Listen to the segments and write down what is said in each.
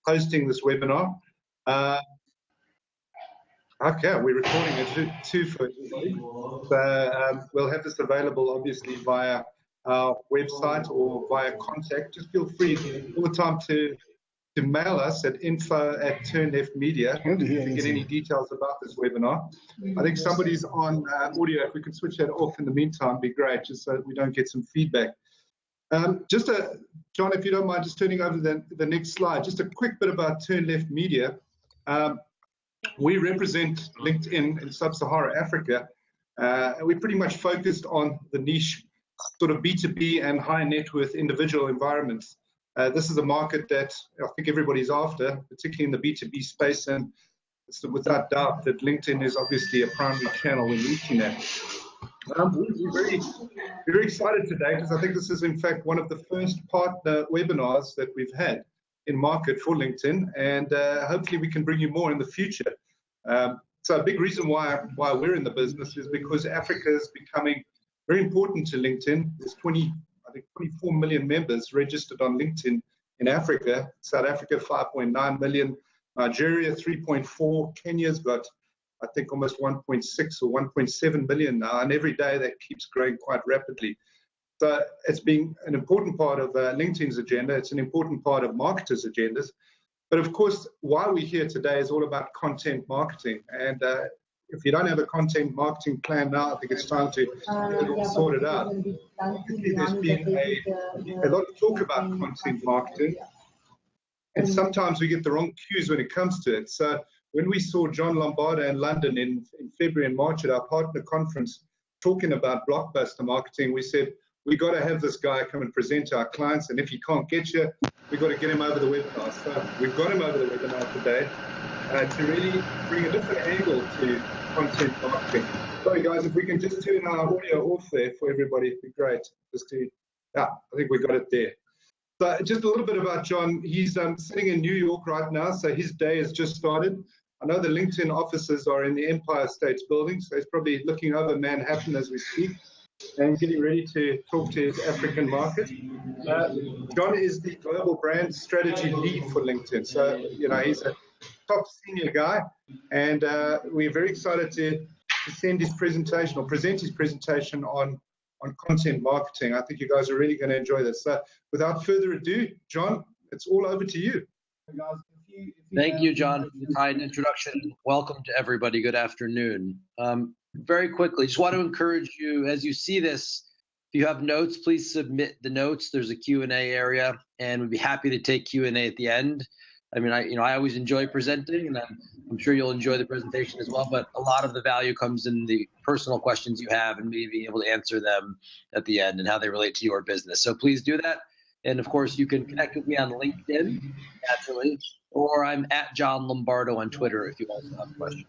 hosting this webinar. Okay, we're recording it too for everybody. So we'll have this available obviously via our website or via contact. Just feel free all the time to mail us at info@turnleftmedia to get any details about this webinar. I think somebody's on audio. If we could switch that off in the meantime, it'd be great, just so that we don't get some feedback. John, if you don't mind, just turning over the next slide. Just a quick bit about Turn Left Media. We represent LinkedIn in Sub-Saharan Africa. We're pretty much focused on the niche sort of B2B and high net worth individual environments. This is a market that I think everybody's after, particularly in the B2B space, and it's without doubt that LinkedIn is obviously a primary channel in reaching that. We're very excited today because I think this is in fact one of the first partner webinars that we've had in market for LinkedIn, and hopefully we can bring you more in the future. So a big reason why we're in the business is because Africa is becoming very important to LinkedIn. There's 24 million members registered on LinkedIn in Africa. South Africa, 5.9 million. Nigeria, 3.4. Kenya's got, I think, almost 1.6 or 1.7 million now, and every day that keeps growing quite rapidly. So it's been an important part of LinkedIn's agenda. It's an important part of marketers' agendas. But of course, why we're here today is all about content marketing. And if you don't have a content marketing plan now, I think it's time to get it all sorted out. There's been a lot of talk about content marketing, and sometimes we get the wrong cues when it comes to it. So when we saw John Lombardo in London in February and March at our partner conference talking about Blockbuster marketing, we said, we got to have this guy come and present to our clients, and if he can't get you, we've got to get him over the webinar. So we've got him over the webinar today to really bring a different angle to content marketing. Sorry guys, if we can just turn our audio off there for everybody, it'd be great. I think we got it there. So just a little bit about John. He's sitting in New York right now, so his day has just started. I know the LinkedIn offices are in the Empire State Building, so he's probably looking over Manhattan as we speak and getting ready to talk to his African market. John is the global brand strategy lead for LinkedIn. So, he's a top senior guy, and we're very excited to send his presentation or present his presentation on content marketing. I think you guys are really going to enjoy this. So without further ado, John, it's all over to you. Thank you, John, for the kind introduction. Welcome to everybody. Good afternoon. Very quickly, just want to encourage you, as you see this, if you have notes, please submit the notes. There's a Q&A area, and we'd be happy to take Q&A at the end. I mean, I always enjoy presenting, and I'm sure you'll enjoy the presentation as well, but a lot of the value comes in the personal questions you have and me being able to answer them at the end and how they relate to your business. So please do that. And of course, you can connect with me on LinkedIn, naturally, or I'm at John Lombardo on Twitter if you also have a question.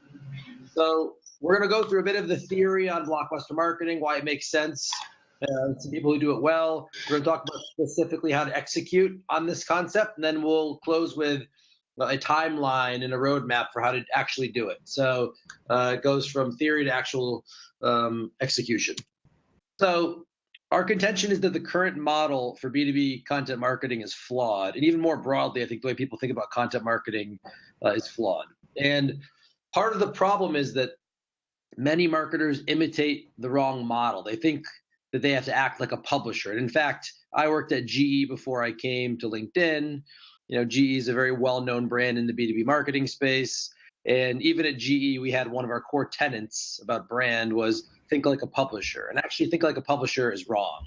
So we're going to go through a bit of the theory on Blockbuster marketing, why it makes sense to people who do it well. We're going to talk about specifically how to execute on this concept, and then we'll close with a timeline and a roadmap for how to actually do it. So it goes from theory to actual execution. So our contention is that the current model for B2B content marketing is flawed. And even more broadly, I think the way people think about content marketing is flawed. And part of the problem is that many marketers imitate the wrong model. They think that they have to act like a publisher. And in fact, I worked at GE before I came to LinkedIn. GE is a very well-known brand in the B2B marketing space. And even at GE, we had one of our core tenets about brand was think like a publisher. And actually, think like a publisher is wrong.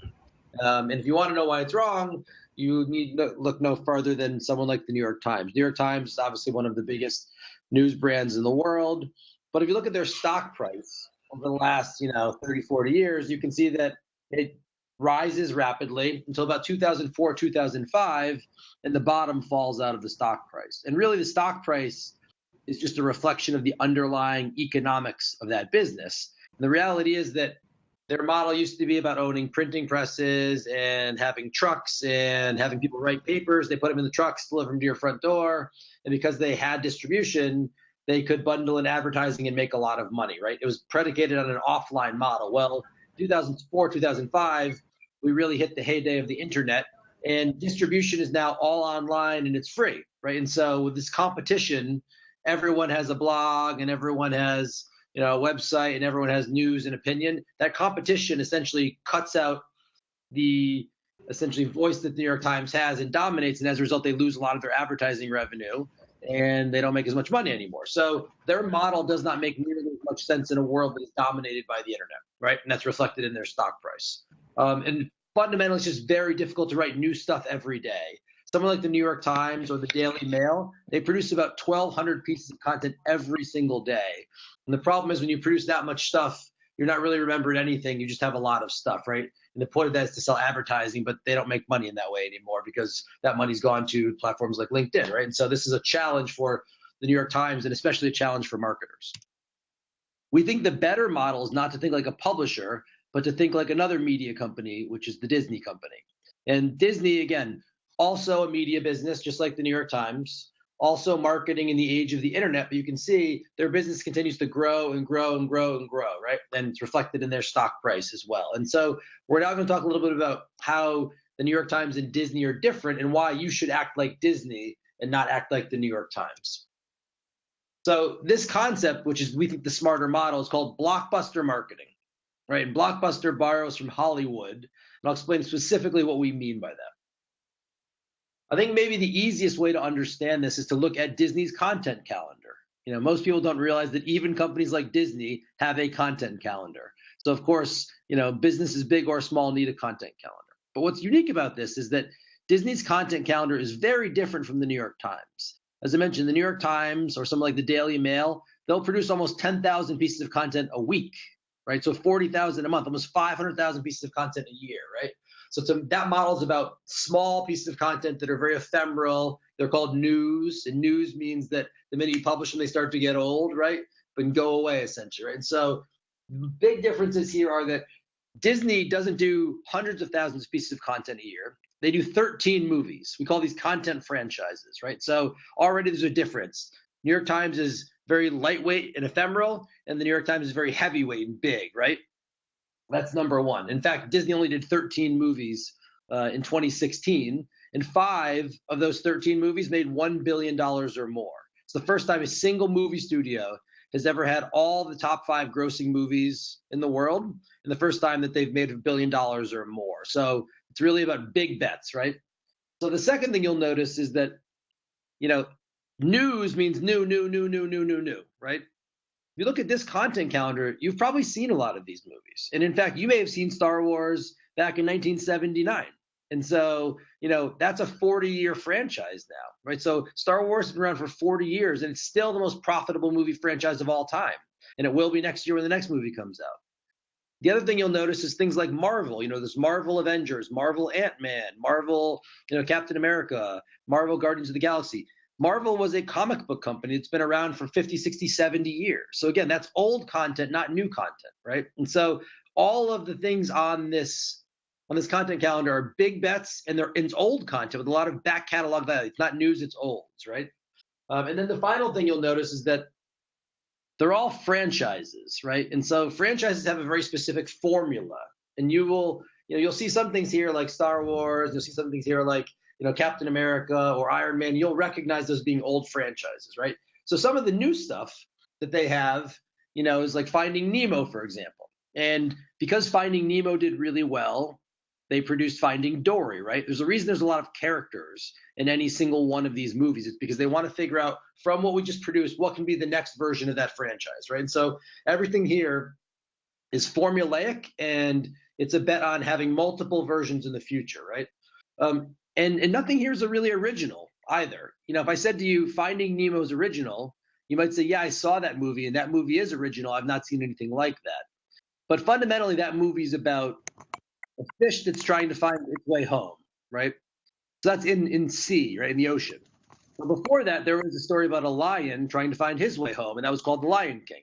And if you want to know why it's wrong, you need to look no farther than someone like the New York Times. New York Times is obviously one of the biggest news brands in the world. But if you look at their stock price over the last 30, 40 years, you can see that it rises rapidly until about 2004, 2005, and the bottom falls out of the stock price. And really, the stock price is just a reflection of the underlying economics of that business. And the reality is that their model used to be about owning printing presses and having trucks and having people write papers. They put them in the trucks, deliver them to your front door. And because they had distribution, they could bundle in advertising and make a lot of money, right? It was predicated on an offline model. Well, 2004, 2005, we really hit the heyday of the internet, and distribution is now all online and it's free, right? And so with this competition, everyone has a blog and everyone has, a website and everyone has news and opinion. That competition essentially cuts out the essentially voice that the New York Times has and dominates, and as a result, they lose a lot of their advertising revenue and they don't make as much money anymore. So their model does not make nearly as much sense in a world that is dominated by the internet, right? And that's reflected in their stock price. And fundamentally, it's just very difficult to write new stuff every day. Someone like the New York Times or the Daily Mail, they produce about 1,200 pieces of content every single day. And the problem is when you produce that much stuff, you're not really remembering anything. You just have a lot of stuff, right? And the point of that is to sell advertising, but they don't make money in that way anymore because that money's gone to platforms like LinkedIn, right? And so this is a challenge for the New York Times and especially a challenge for marketers. We think the better model is not to think like a publisher, but to think like another media company, which is the Disney company. And Disney, again, also a media business, just like the New York Times, also marketing in the age of the internet, but you can see their business continues to grow and grow and grow and grow, right? And it's reflected in their stock price as well. And so we're now going to talk a little bit about how the New York Times and Disney are different and why you should act like Disney and not act like the New York Times. So this concept, which is we think the smarter model, is called blockbuster marketing, right? And Blockbuster borrows from Hollywood, and I'll explain specifically what we mean by that. I think maybe the easiest way to understand this is to look at Disney's content calendar. Most people don't realize that even companies like Disney have a content calendar. So of course, businesses big or small need a content calendar. But what's unique about this is that Disney's content calendar is very different from the New York Times. As I mentioned, the New York Times or something like the Daily Mail, they'll produce almost 10,000 pieces of content a week, right? So 40,000 a month, almost 500,000 pieces of content a year, right? So that model is about small pieces of content that are very ephemeral. They're called news, and news means that the minute you publish them, they start to get old, right? But go away, essentially, right? And so big differences here are that Disney doesn't do hundreds of thousands of pieces of content a year. They do 13 movies. We call these content franchises, right? So already there's a difference. New York Times is very lightweight and ephemeral, and the New York Times is very heavyweight and big, right? That's number one. In fact, Disney only did 13 movies in 2016, and 5 of those 13 movies made $1 billion or more. It's the first time a single movie studio has ever had all the top 5 grossing movies in the world, and the first time that they've made $1 billion or more. So it's really about big bets, right? So the second thing you'll notice is that, news means new, right? If you look at this content calendar, you've probably seen a lot of these movies. And in fact, you may have seen Star Wars back in 1979. And so, that's a 40-year franchise now, right? So Star Wars has been around for 40 years, and it's still the most profitable movie franchise of all time. And it will be next year when the next movie comes out. The other thing you'll notice is things like Marvel. There's Marvel Avengers, Marvel Ant-Man, Marvel, Captain America, Marvel Guardians of the Galaxy. Marvel was a comic book company that's been around for 50, 60, 70 years. So again, that's old content, not new content, right? And so all of the things on this content calendar are big bets, and it's old content with a lot of back catalog value. It's not news, it's olds, right? And then the final thing you'll notice is that they're all franchises, right? And so franchises have a very specific formula, and you'll see some things here like Star Wars, you'll see some things here like Captain America or Iron Man. You'll recognize those being old franchises, right? So some of the new stuff that they have, is like Finding Nemo, for example. And because Finding Nemo did really well, they produced Finding Dory, right? There's a reason there's a lot of characters in any single one of these movies. It's because they want to figure out from what we just produced, what can be the next version of that franchise, right? And so everything here is formulaic, and it's a bet on having multiple versions in the future, right? And nothing here is really original either. If I said to you, Finding Nemo is original, you might say, yeah, I saw that movie, and that movie is original. I've not seen anything like that. But fundamentally, that movie is about a fish that's trying to find its way home, right? So that's in sea, right, in the ocean. But before that, there was a story about a lion trying to find his way home, and that was called The Lion King.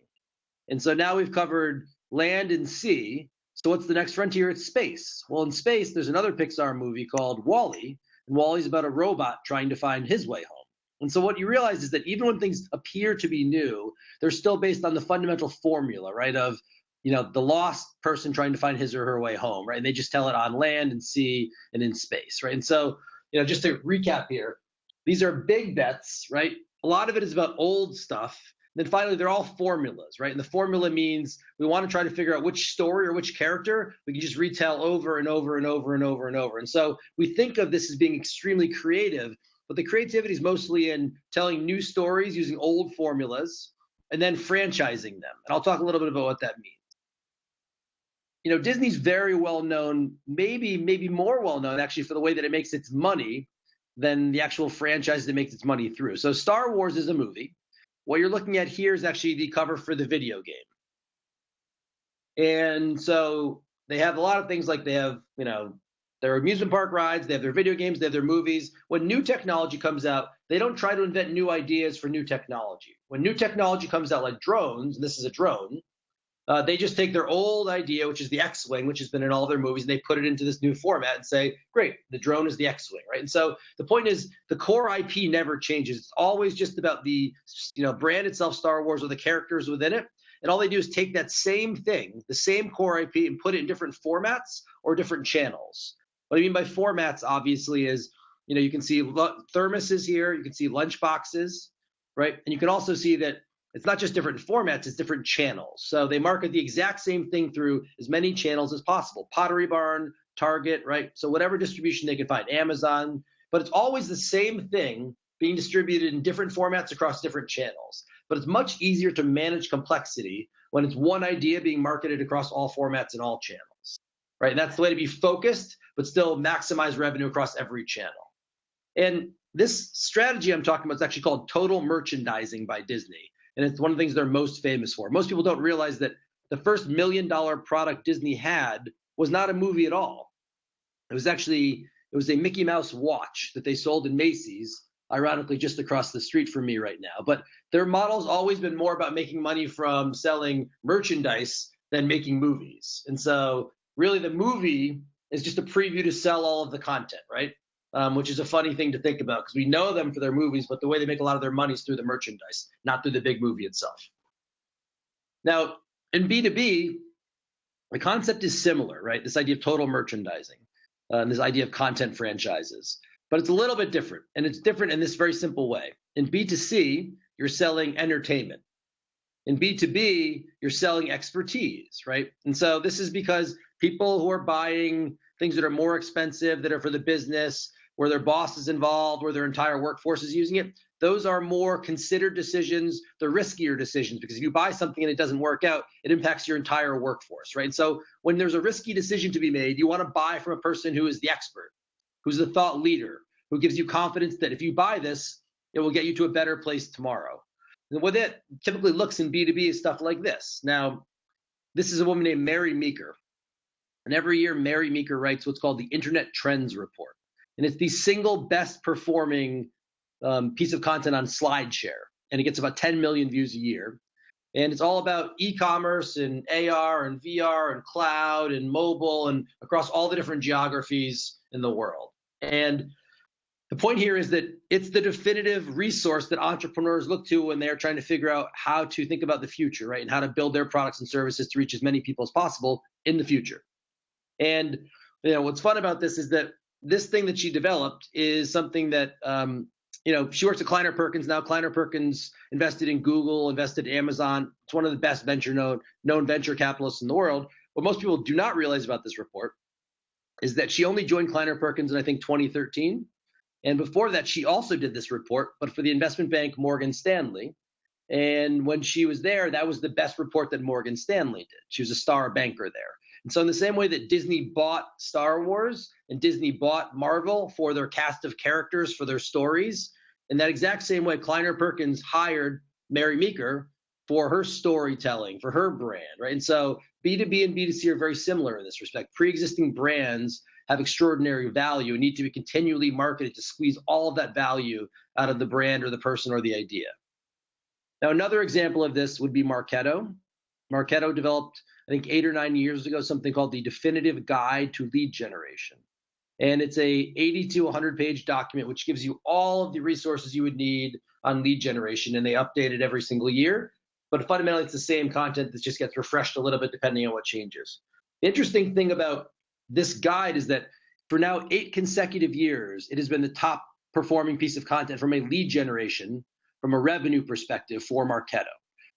And so now we've covered land and sea. So what's the next frontier? It's space. Well, in space, there's another Pixar movie called WALL-E, and WALL-E's about a robot trying to find his way home. And so what you realize is that even when things appear to be new, they're still based on the fundamental formula, right, of the lost person trying to find his or her way home, right? And they just tell it on land and sea and in space, right? And so, just to recap here, These are big bets, right? A lot of it is about old stuff. And then finally, they're all formulas, right? And the formula means we want to try to figure out which story or which character we can just retell over and over and over and over and over. And so we think of this as being extremely creative, but the creativity is mostly in telling new stories using old formulas and then franchising them. And I'll talk a little bit about what that means. You know, Disney's very well known, maybe more well known actually for the way that it makes its money than the actual franchise that makes its money through. So Star Wars is a movie. What you're looking at here is actually the cover for the video game. And so they have a lot of things like they have, you know, their amusement park rides, they have their video games, they have their movies. When new technology comes out, they don't try to invent new ideas for new technology. When new technology comes out like drones, and this is a drone, they just take their old idea, which is the X-Wing, which has been in all their movies, and they put it into this new format and say, great, the drone is the X-Wing, right? And so the point is the core IP never changes. It's always just about the brand itself, Star Wars, or the characters within it. And all they do is take that same thing, the same core IP, and put it in different formats or different channels. What I mean by formats, obviously, is, you know, you can see thermoses here, you can see lunch boxes, right? And you can also see that it's not just different formats, it's different channels. So they market the exact same thing through as many channels as possible. Pottery Barn, Target, right? So whatever distribution they can find, Amazon, but it's always the same thing being distributed in different formats across different channels. But it's much easier to manage complexity when it's one idea being marketed across all formats and all channels, right? And that's the way to be focused, but still maximize revenue across every channel. And this strategy I'm talking about is actually called total merchandising by Disney. And it's one of the things they're most famous for. Most people don't realize that the first $1 million product Disney had was not a movie at all. It was a Mickey Mouse watch that they sold in Macy's, ironically just across the street from me right now. But their model's always been more about making money from selling merchandise than making movies. And so really the movie is just a preview to sell all of the content, right? Which is a funny thing to think about because we know them for their movies, but the way they make a lot of their money is through the merchandise, not through the big movie itself. Now, in B2B, the concept is similar, right? This idea of total merchandising, and this idea of content franchises, but it's a little bit different, and it's different in this very simple way. In B2C, you're selling entertainment. In B2B, you're selling expertise, right? And so this is because people who are buying things that are more expensive, that are for the business, where their boss is involved, where their entire workforce is using it, those are more considered decisions. They're riskier decisions because if you buy something and it doesn't work out, it impacts your entire workforce, right? And so when there's a risky decision to be made, you want to buy from a person who is the expert, who's the thought leader, who gives you confidence that if you buy this, it will get you to a better place tomorrow. And what that typically looks in B2B is stuff like this. Now, this is a woman named Mary Meeker. And every year, Mary Meeker writes what's called the Internet Trends Report. And it's the single best performing piece of content on SlideShare. And it gets about 10 million views a year. And it's all about e-commerce and AR and VR and cloud and mobile and across all the different geographies in the world. And the point here is that it's the definitive resource that entrepreneurs look to when they're trying to figure out how to think about the future, right? And how to build their products and services to reach as many people as possible in the future. And you know what's fun about this is that this thing that she developed is something that she works at Kleiner Perkins now. Kleiner Perkins invested in Google, invested in Amazon. It's one of the best known venture capitalists in the world. What most people do not realize about this report is that she only joined Kleiner Perkins in I think 2013, and before that she also did this report, but for the investment bank Morgan Stanley. And when she was there, that was the best report that Morgan Stanley did. She was a star banker there. And so in the same way that Disney bought Star Wars and Disney bought Marvel for their cast of characters, for their stories, in that exact same way, Kleiner Perkins hired Mary Meeker for her storytelling, for her brand, right? And so B2B and B2C are very similar in this respect. Pre-existing brands have extraordinary value and need to be continually marketed to squeeze all of that value out of the brand or the person or the idea. Now, another example of this would be Marketo. Marketo developed, I think 8 or 9 years ago, something called the Definitive Guide to Lead Generation. And it's a 80 to 100 page document which gives you all of the resources you would need on lead generation, and they update it every single year. But fundamentally, it's the same content that just gets refreshed a little bit depending on what changes. The interesting thing about this guide is that for now 8 consecutive years, it has been the top performing piece of content from a lead generation, from a revenue perspective for Marketo.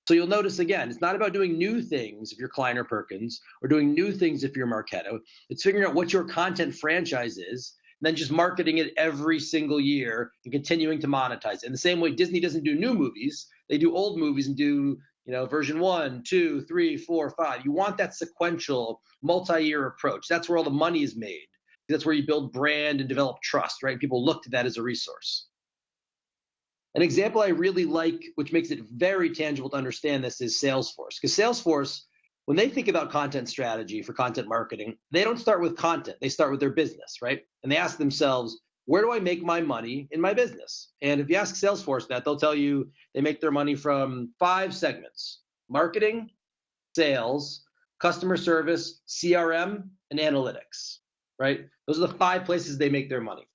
So you'll notice, again, it's not about doing new things if you're Kleiner Perkins or doing new things if you're Marketo. It's figuring out what your content franchise is, and then just marketing it every single year and continuing to monetize it. In the same way, Disney doesn't do new movies. They do old movies and do, version 1, 2, 3, 4, 5. You want that sequential multi-year approach. That's where all the money is made. That's where you build brand and develop trust, right? People look to that as a resource. An example I really like, which makes it very tangible to understand this, is Salesforce. Because Salesforce, when they think about content strategy for content marketing, they don't start with content. They start with their business, right? And they ask themselves, where do I make my money in my business? And if you ask Salesforce that, they'll tell you they make their money from 5 segments: marketing, sales, customer service, CRM, and analytics, right? Those are the 5 places they make their money.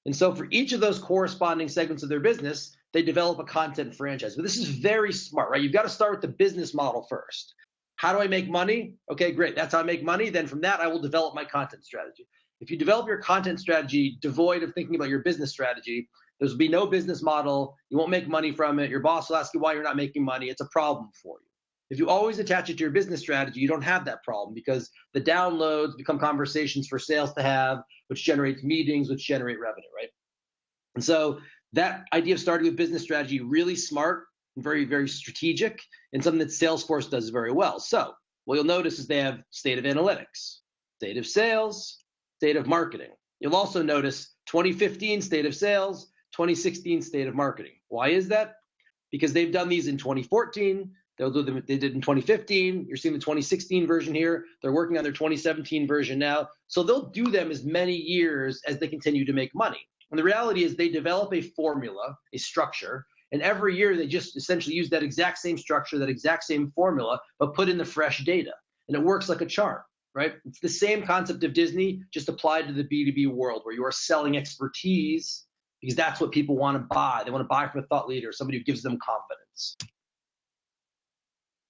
And so for each of those corresponding segments of their business, they develop a content franchise. But this is very smart, right? You've got to start with the business model first. How do I make money? Okay, great. That's how I make money. Then from that, I will develop my content strategy. If you develop your content strategy devoid of thinking about your business strategy, there'll be no business model. You won't make money from it. Your boss will ask you why you're not making money. It's a problem for you. If you always attach it to your business strategy, you don't have that problem because the downloads become conversations for sales to have, which generates meetings, which generate revenue, right? And so that idea of starting with business strategy, really smart and very, very strategic, and something that Salesforce does very well. So what you'll notice is they have state of analytics, state of sales, state of marketing. You'll also notice 2015 state of sales, 2016 state of marketing. Why is that? Because they've done these in 2014. They did in 2015. You're seeing the 2016 version here. They're working on their 2017 version now. So they'll do them as many years as they continue to make money. And the reality is they develop a formula, a structure, and every year they just essentially use that exact same structure, that exact same formula, but put in the fresh data. And it works like a charm, right? It's the same concept of Disney, just applied to the B2B world where you are selling expertise because that's what people want to buy. They want to buy from a thought leader, somebody who gives them confidence.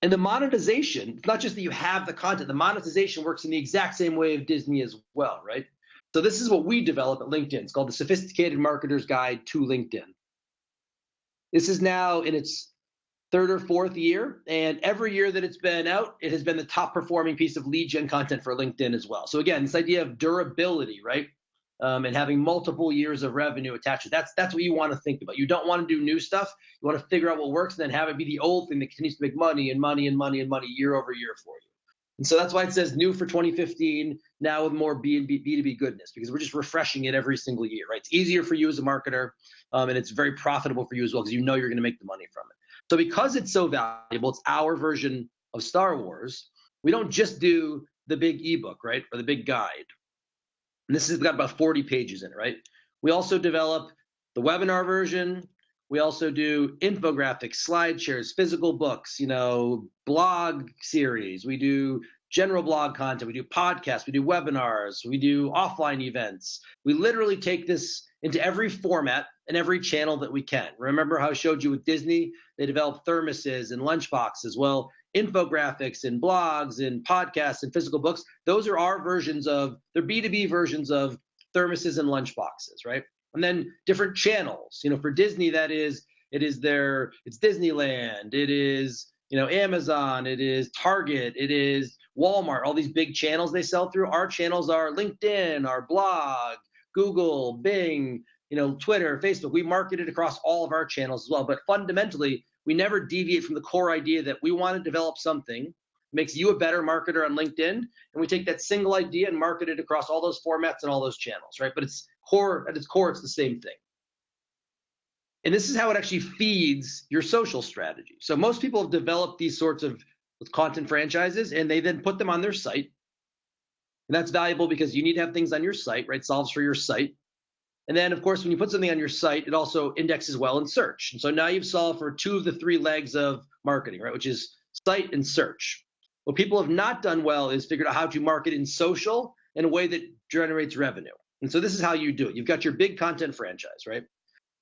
And the monetization, it's not just that you have the content, the monetization works in the exact same way of Disney as well, right? So this is what we develop at LinkedIn. It's called the Sophisticated Marketer's Guide to LinkedIn. This is now in its 3rd or 4th year, and every year that it's been out, it has been the top performing piece of lead gen content for LinkedIn as well. So again, this idea of durability, right? And having multiple years of revenue attached to it. That's what you want to think about. You don't want to do new stuff. You want to figure out what works and then have it be the old thing that continues to make money and money and money and money year over year for you. And so that's why it says new for 2015, now with more B2B goodness, because we're just refreshing it every single year, right? It's easier for you as a marketer, and it's very profitable for you as well because you know you're going to make the money from it. So because it's so valuable, it's our version of Star Wars. We don't just do the big ebook, right, or the big guide. And this has got about 40 pages in it, right? We also develop the webinar version. We also do infographics, slide shares, physical books, blog series. We do general blog content. We do podcasts. We do webinars. We do offline events. We literally take this into every format and every channel that we can. Remember how I showed you with Disney? They developed thermoses and lunchboxes. Well, infographics and blogs and podcasts and physical books, those are our versions of, they're B2B versions of thermoses and lunchboxes, right? And then different channels, for Disney, it's Disneyland, it is, Amazon, it is Target, it is Walmart, all these big channels they sell through. Our channels are LinkedIn, our blog, Google, Bing, Twitter, Facebook. We market it across all of our channels as well. But fundamentally, we never deviate from the core idea that we want to develop something that makes you a better marketer on LinkedIn. And we take that single idea and market it across all those formats and all those channels, right? But at its core, it's the same thing. And this is how it actually feeds your social strategy. So most people have developed these sorts of content franchises and they then put them on their site. And that's valuable because you need to have things on your site, right? Solves for your site. And then, of course, when you put something on your site, it also indexes well in search. And so now you've solved for 2 of the 3 legs of marketing, right? Which is site and search. What people have not done well is figured out how to market in social in a way that generates revenue. And so this is how you do it. You've got your big content franchise, right?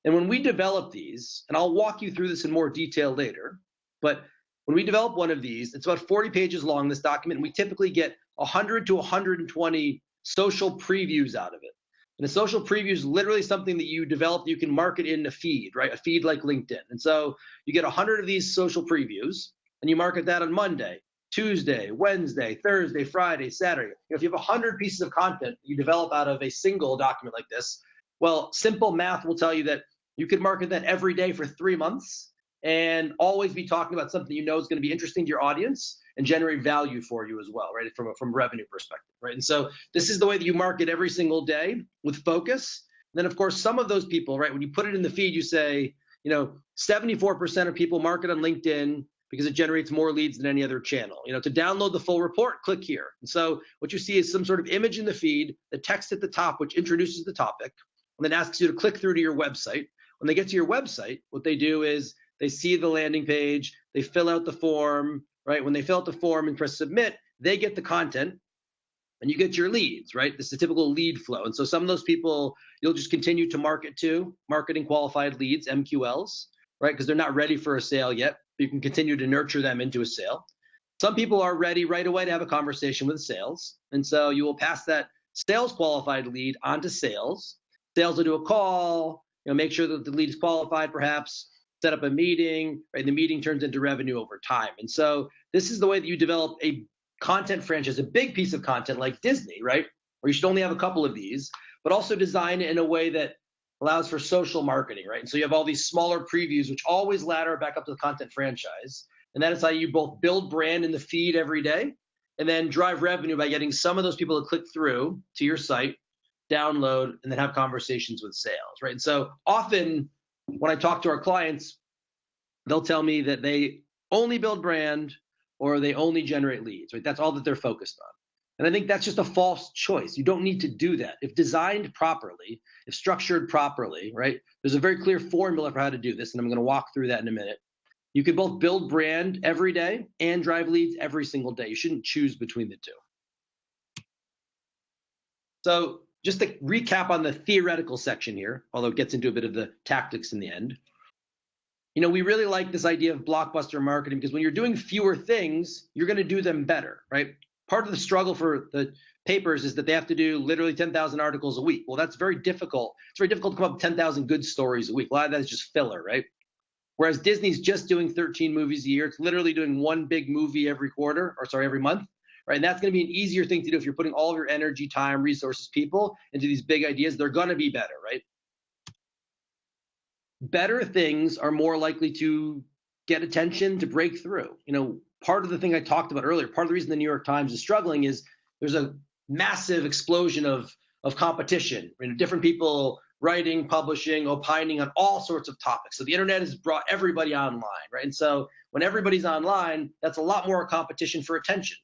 And when we develop these, and I'll walk you through this in more detail later, but when we develop one of these, it's about 40 pages long, this document, and we typically get 100 to 120 social previews out of it. And a social preview is literally something that you develop, you can market in a feed, right? A feed like LinkedIn. And so you get 100 of these social previews and you market that on Monday, Tuesday, Wednesday, Thursday, Friday, Saturday. If you have 100 pieces of content you develop out of a single document like this, well, simple math will tell you that you could market that every day for 3 months and always be talking about something you know is going to be interesting to your audience and generate value for you as well, right? From a revenue perspective, right? And so this is the way that you market every single day with focus. And then, of course, some of those people, right, when you put it in the feed, you say, 74% of people market on LinkedIn because it generates more leads than any other channel. To download the full report, click here. And so what you see is some sort of image in the feed, the text at the top, which introduces the topic, and then asks you to click through to your website. When they get to your website, what they do is they see the landing page, they fill out the form, right? When they fill out the form and press submit, they get the content and you get your leads, right? This is a typical lead flow. And so some of those people you'll just continue to market to, marketing qualified leads, MQLs, right? Because they're not ready for a sale yet. But you can continue to nurture them into a sale. Some people are ready right away to have a conversation with sales. And so you will pass that sales qualified lead onto sales. Sales will do a call, make sure that the lead is qualified, perhaps set up a meeting, right? The meeting turns into revenue over time. And so this is the way that you develop a content franchise, a big piece of content like Disney, right? Where you should only have a couple of these, but also design it in a way that allows for social marketing, right? And so you have all these smaller previews, which always ladder back up to the content franchise. And that is how you both build brand in the feed every day and then drive revenue by getting some of those people to click through to your site, download, and then have conversations with sales, right? And so often when I talk to our clients, they'll tell me that they only build brand or they only generate leads, right? That's all that they're focused on. And I think that's just a false choice. You don't need to do that. If designed properly, if structured properly, right? There's a very clear formula for how to do this, and I'm going to walk through that in a minute. You can both build brand every day and drive leads every single day. You shouldn't choose between the two. So just to recap on the theoretical section here, although it gets into a bit of the tactics in the end. We really like this idea of blockbuster marketing because when you're doing fewer things, you're going to do them better, right? Part of the struggle for the papers is that they have to do literally 10,000 articles a week. Well, that's very difficult. It's very difficult to come up with 10,000 good stories a week. A lot of that is just filler, right? Whereas Disney's just doing 13 movies a year. It's literally doing one big movie every month, right? And that's going to be an easier thing to do if you're putting all of your energy, time, resources, people into these big ideas. They're going to be better, right? Better things are more likely to get attention, to break through. Part of the thing I talked about earlier, part of the reason the New York Times is struggling is there's a massive explosion of competition. Different people writing, publishing, opining on all sorts of topics. So the internet has brought everybody online, right? And so when everybody's online, that's a lot more competition for attention.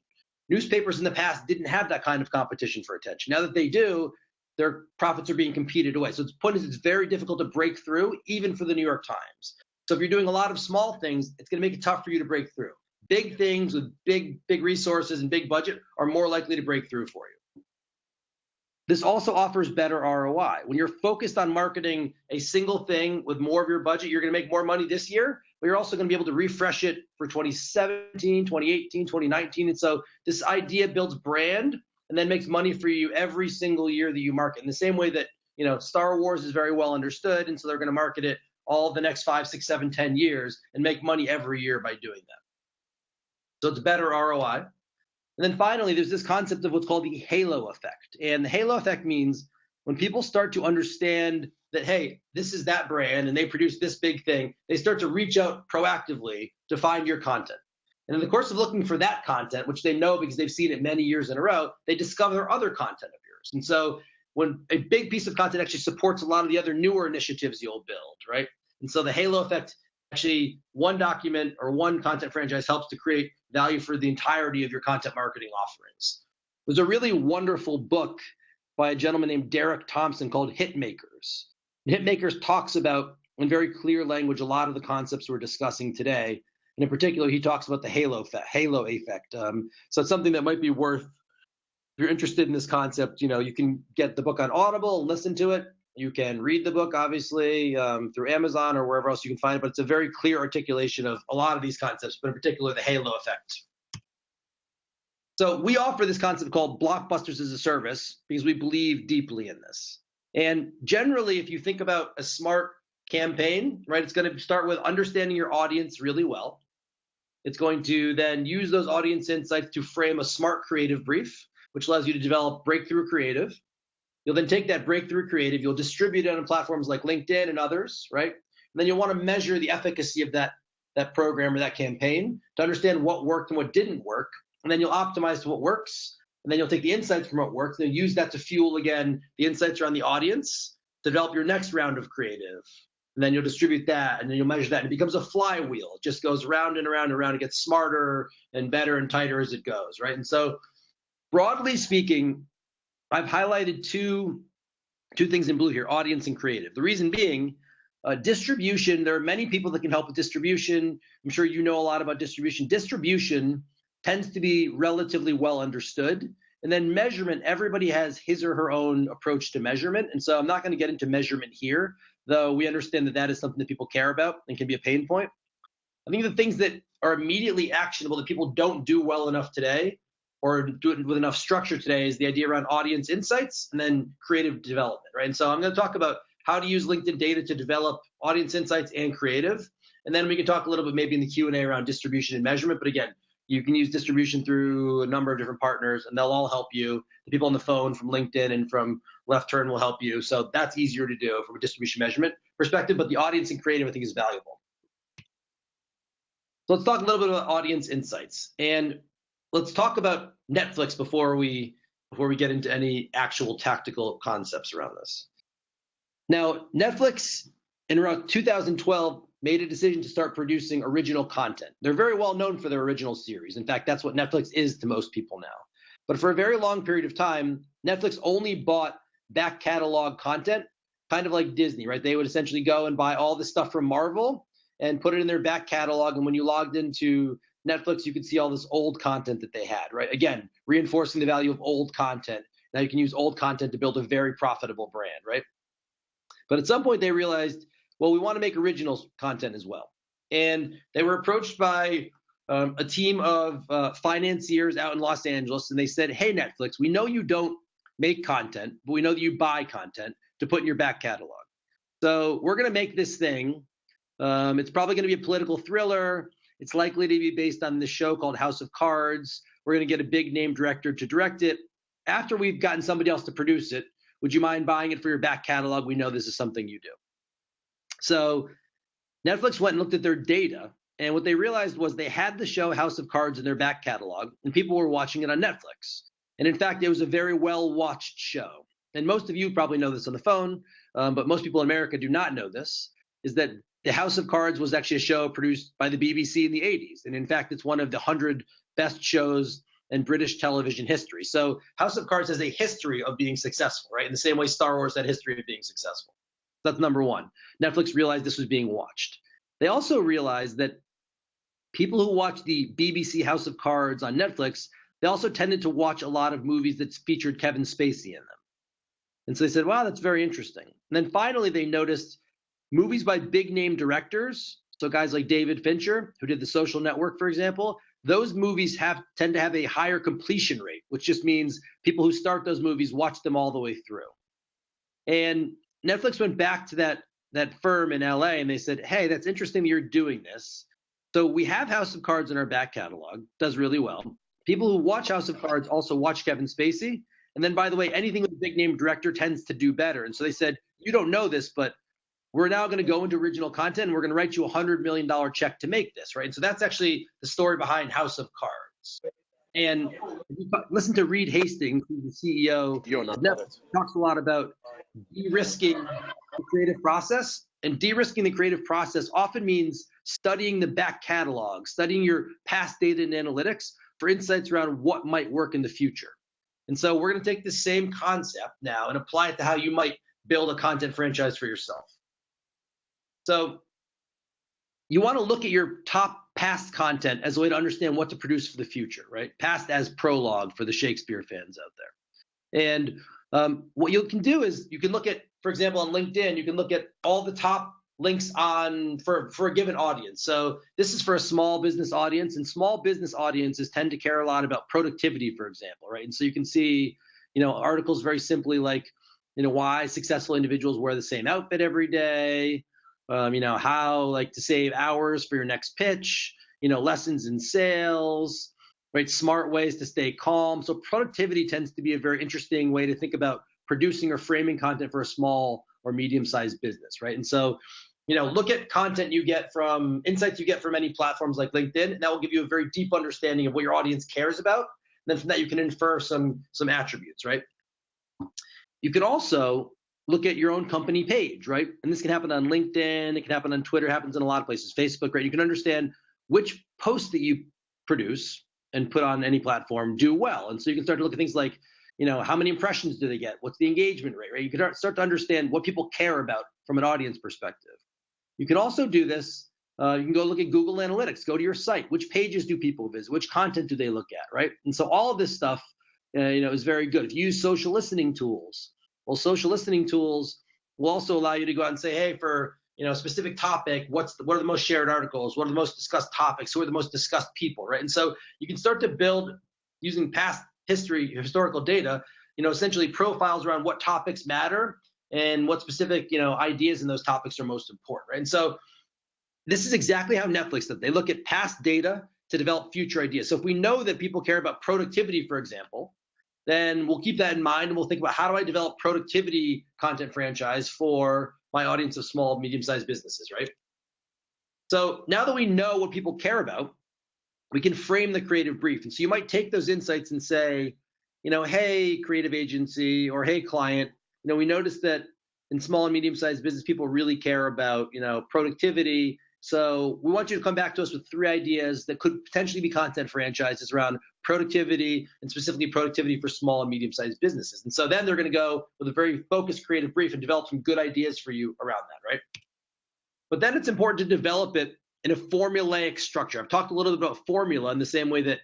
Newspapers in the past didn't have that kind of competition for attention. Now that they do, their profits are being competed away. So the point is it's very difficult to break through, even for the New York Times. So if you're doing a lot of small things, it's going to make it tough for you to break through. Big things with big resources and big budget are more likely to break through for you. This also offers better ROI. When you're focused on marketing a single thing with more of your budget, you're going to make more money this year, but you're also going to be able to refresh it for 2017, 2018, 2019. And so this idea builds brand and then makes money for you every single year that you market. In the same way that, Star Wars is very well understood, and so they're going to market it all the next 5, 6, 7, 10 years and make money every year by doing that. So it's better ROI. And then finally, there's this concept of what's called the halo effect. And the halo effect means when people start to understand that, hey, this is that brand and they produce this big thing, they start to reach out proactively to find your content. And in the course of looking for that content, which they know because they've seen it many years in a row, they discover other content of yours. And so when a big piece of content actually supports a lot of the other newer initiatives you'll build, right? And so the halo effect, actually one document or one content franchise helps to create value for the entirety of your content marketing offerings. There's a really wonderful book by a gentleman named Derek Thompson called Hitmakers. And Hitmakers talks about, in very clear language, a lot of the concepts we're discussing today. And in particular, he talks about the halo effect. So it's something that might be worth, if you're interested in this concept, you can get the book on Audible and listen to it. You can read the book, obviously, through Amazon or wherever else you can find it, but it's a very clear articulation of a lot of these concepts, but in particular, the halo effect. So we offer this concept called Blockbusters as a Service because we believe deeply in this. And generally, if you think about a smart campaign, right, it's going to start with understanding your audience really well. It's going to then use those audience insights to frame a smart creative brief, which allows you to develop breakthrough creative. You'll then take that breakthrough creative, you'll distribute it on platforms like LinkedIn and others, right? And then you'll want to measure the efficacy of that program or that campaign to understand what worked and what didn't work. And then you'll optimize to what works. And then you'll take the insights from what works and use that to fuel, again, the insights around the audience to develop your next round of creative. And then you'll distribute that, and then you'll measure that. And it becomes a flywheel. It just goes round and around and around. It gets smarter and better and tighter as it goes, right? And so broadly speaking, I've highlighted two things in blue here, audience and creative. The reason being, distribution, there are many people that can help with distribution. I'm sure you know a lot about distribution. Distribution tends to be relatively well understood. And then measurement, everybody has his or her own approach to measurement. And so I'm not going to get into measurement here, though we understand that that is something that people care about and can be a pain point. I think the things that are immediately actionable that people don't do well enough today or do it with enough structure today is the idea around audience insights and then creative development, right? And so I'm going to talk about how to use LinkedIn data to develop audience insights and creative. And then we can talk a little bit maybe in the Q&A around distribution and measurement. But again, you can use distribution through a number of different partners, and they'll all help you. The people on the phone from LinkedIn and from Left Turn will help you. So that's easier to do from a distribution measurement perspective, but the audience and creative I think is valuable. So let's talk a little bit about audience insights. And let's talk about Netflix before we get into any actual tactical concepts around this. Now, Netflix in around 2012 made a decision to start producing original content. They're very well known for their original series. In fact, that's what Netflix is to most people now. But for a very long period of time, Netflix only bought back catalog content, kind of like Disney, right? They would essentially go and buy all the stuff from Marvel and put it in their back catalog. And when you logged into Netflix, you could see all this old content that they had, right? Again, reinforcing the value of old content. Now you can use old content to build a very profitable brand, right? But at some point they realized, well, we want to make original content as well. And they were approached by a team of financiers out in Los Angeles, and they said, hey, Netflix, we know you don't make content, but we know that you buy content to put in your back catalog. So we're going to make this thing. It's probably going to be a political thriller. It's likely to be based on this show called House of Cards. We're going to get a big name director to direct it. After we've gotten somebody else to produce it, would you mind buying it for your back catalog? We know this is something you do. So Netflix went and looked at their data, and what they realized was they had the show House of Cards in their back catalog, and people were watching it on Netflix. And in fact, it was a very well-watched show. And most of you probably know this on the phone, but most people in America do not know this, is that the House of Cards was actually a show produced by the BBC in the 80s. And in fact, it's one of the 100 best shows in British television history. So House of Cards has a history of being successful, right? In the same way Star Wars had a history of being successful. That's number one. Netflix realized this was being watched. They also realized that people who watch the BBC House of Cards on Netflix, they also tended to watch a lot of movies that featured Kevin Spacey in them. And so they said, wow, that's very interesting. And then finally, they noticed movies by big name directors, so guys like David Fincher, who did The Social Network, for example, those movies tend to have a higher completion rate, which just means people who start those movies watch them all the way through. And Netflix went back to that firm in LA and they said, hey, that's interesting that you're doing this. So we have House of Cards in our back catalog, does really well. People who watch House of Cards also watch Kevin Spacey. And then, by the way, anything with a big name director tends to do better. And so they said, you don't know this, but we're now going to go into original content and we're going to write you a $100 million check to make this, right? And so that's actually the story behind House of Cards. And if you listen to Reed Hastings, who's the CEO of Netflix, talks a lot about de-risking the creative process. And de-risking the creative process often means studying the back catalog, studying your past data and analytics for insights around what might work in the future. And so we're going to take the same concept now and apply it to how you might build a content franchise for yourself. So you want to look at your top past content as a way to understand what to produce for the future, right? Past as prologue for the Shakespeare fans out there. And what you can do is you can look at, for example, on LinkedIn, you can look at all the top links for a given audience. So this is for a small business audience, and small business audiences tend to care a lot about productivity, for example, right? And so you can see, articles very simply like, why successful individuals wear the same outfit every day, how like to save hours for your next pitch, lessons in sales, right? Smart ways to stay calm. So productivity tends to be a very interesting way to think about producing or framing content for a small or medium-sized business, right? And so, look at content you get from insights you get from any platforms like LinkedIn, and that will give you a very deep understanding of what your audience cares about. And then from that, you can infer some attributes, right? You can also look at your own company page, right? And this can happen on LinkedIn, it can happen on Twitter, it happens in a lot of places, Facebook, right? You can understand which posts that you produce and put on any platform do well. And so you can start to look at things like, how many impressions do they get? What's the engagement rate, right? You can start to understand what people care about from an audience perspective. You can also do this. You can go look at Google Analytics, go to your site. Which pages do people visit? Which content do they look at, right? And so all of this stuff, is very good. If you use social listening tools, well, social listening tools will also allow you to go out and say, hey, for a specific topic, what are the most shared articles? What are the most discussed topics? Who are the most discussed people, right? And so you can start to build using past historical data, essentially profiles around what topics matter and what specific, ideas in those topics are most important, right? And so this is exactly how Netflix did. They look at past data to develop future ideas. So if we know that people care about productivity, for example, then we'll keep that in mind and we'll think about how do I develop productivity content franchise for my audience of small, medium-sized businesses, right? So now that we know what people care about, we can frame the creative brief. And so you might take those insights and say, hey, creative agency, or hey, client, we noticed that in small and medium-sized business, people really care about, productivity. So we want you to come back to us with 3 ideas that could potentially be content franchises around productivity, and specifically productivity for small and medium-sized businesses. And so then they're going to go with a very focused creative brief and develop some good ideas for you around that, right? But then it's important to develop it in a formulaic structure. I've talked a little bit about formula in the same way that,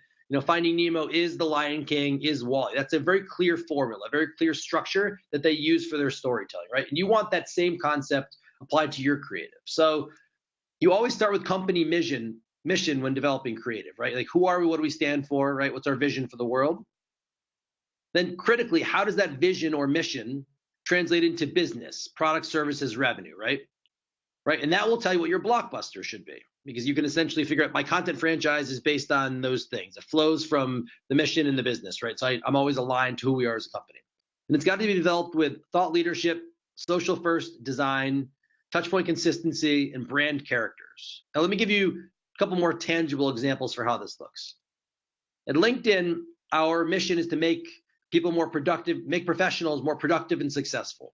Finding Nemo is The Lion King, is Wall-E. That's a very clear formula, a very clear structure that they use for their storytelling, right? And you want that same concept applied to your creative. So you always start with company mission when developing creative, right? Like, who are we? What do we stand for, right? What's our vision for the world? Then critically, how does that vision or mission translate into business, product, services, revenue, right? Right. And that will tell you what your blockbuster should be, because you can essentially figure out my content franchise is based on those things. It flows from the mission and the business, right? So I'm always aligned to who we are as a company. And it's got to be developed with thought leadership, social first design, touchpoint consistency, and brand characters. Now, let me give you a couple more tangible examples for how this looks. At LinkedIn, our mission is to make people more productive, make professionals more productive and successful.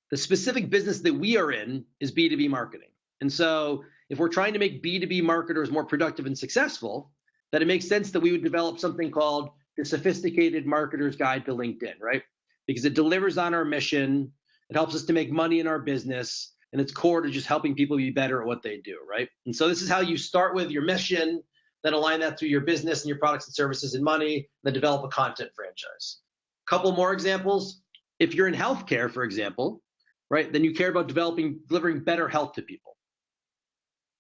The specific business that we are in is B2B marketing. And so if we're trying to make B2B marketers more productive and successful, then it makes sense that we would develop something called the Sophisticated Marketer's Guide to LinkedIn, right? Because it delivers on our mission, it helps us to make money in our business, and it's core to just helping people be better at what they do, right? And so this is how you start with your mission, then align that to your business and your products and services and money, then develop a content franchise. A couple more examples. If you're in healthcare, for example, right, then you care about delivering better health to people.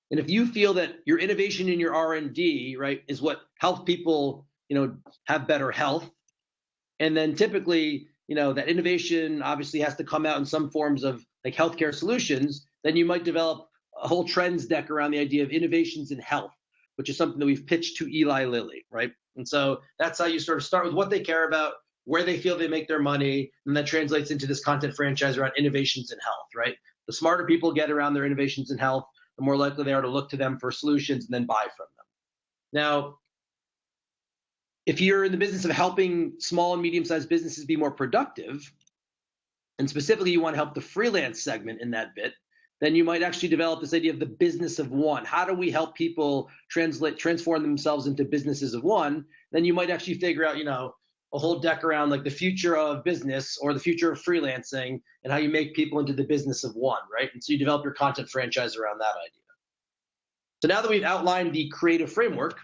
And if you feel that your innovation in your R&D, right, is what helps people, have better health, and then typically, that innovation obviously has to come out in some forms of like healthcare solutions, then you might develop a whole trends deck around the idea of innovations in health, which is something that we've pitched to Eli Lilly, right? And so that's how you sort of start with what they care about, where they feel they make their money, and that translates into this content franchise around innovations in health, right? The smarter people get around their innovations in health, the more likely they are to look to them for solutions and then buy from them. Now, if you're in the business of helping small and medium-sized businesses be more productive, and specifically you want to help the freelance segment in that bit, then you might actually develop this idea of the business of one. How do we help people transform themselves into businesses of one? Then you might actually figure out, a whole deck around like the future of business or the future of freelancing and how you make people into the business of one, right? And so you develop your content franchise around that idea. So now that we've outlined the creative framework,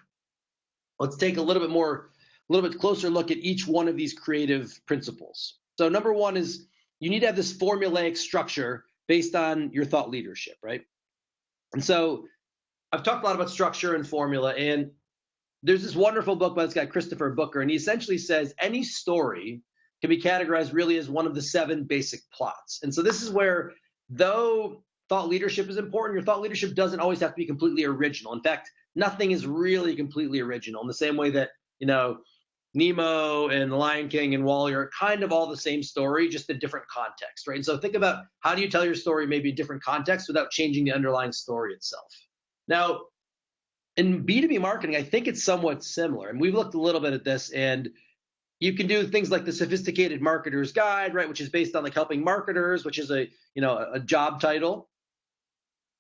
let's take a little bit closer look at each one of these creative principles. So number one is you need to have this formulaic structure based on your thought leadership, right? And so I've talked a lot about structure and formula, and there's this wonderful book by this guy, Christopher Booker, and he essentially says any story can be categorized really as one of the 7 basic plots. And so this is where, though thought leadership is important, your thought leadership doesn't always have to be completely original. In fact, nothing is really completely original, in the same way that, Nemo and The Lion King and WALL-E are kind of all the same story, just in different context, right? And so think about, how do you tell your story maybe in different contexts without changing the underlying story itself? Now, in B2B marketing, I think it's somewhat similar. And we've looked a little bit at this, and you can do things like the Sophisticated Marketer's Guide, right, which is based on like helping marketers, which is a job title.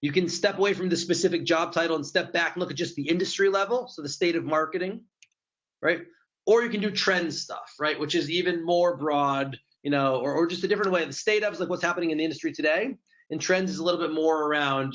You can step away from the specific job title and step back and look at just the industry level, so the state of marketing, right? Or you can do trend stuff, right, which is even more broad, or just a different way. The state of is like what's happening in the industry today, and trends is a little bit more around,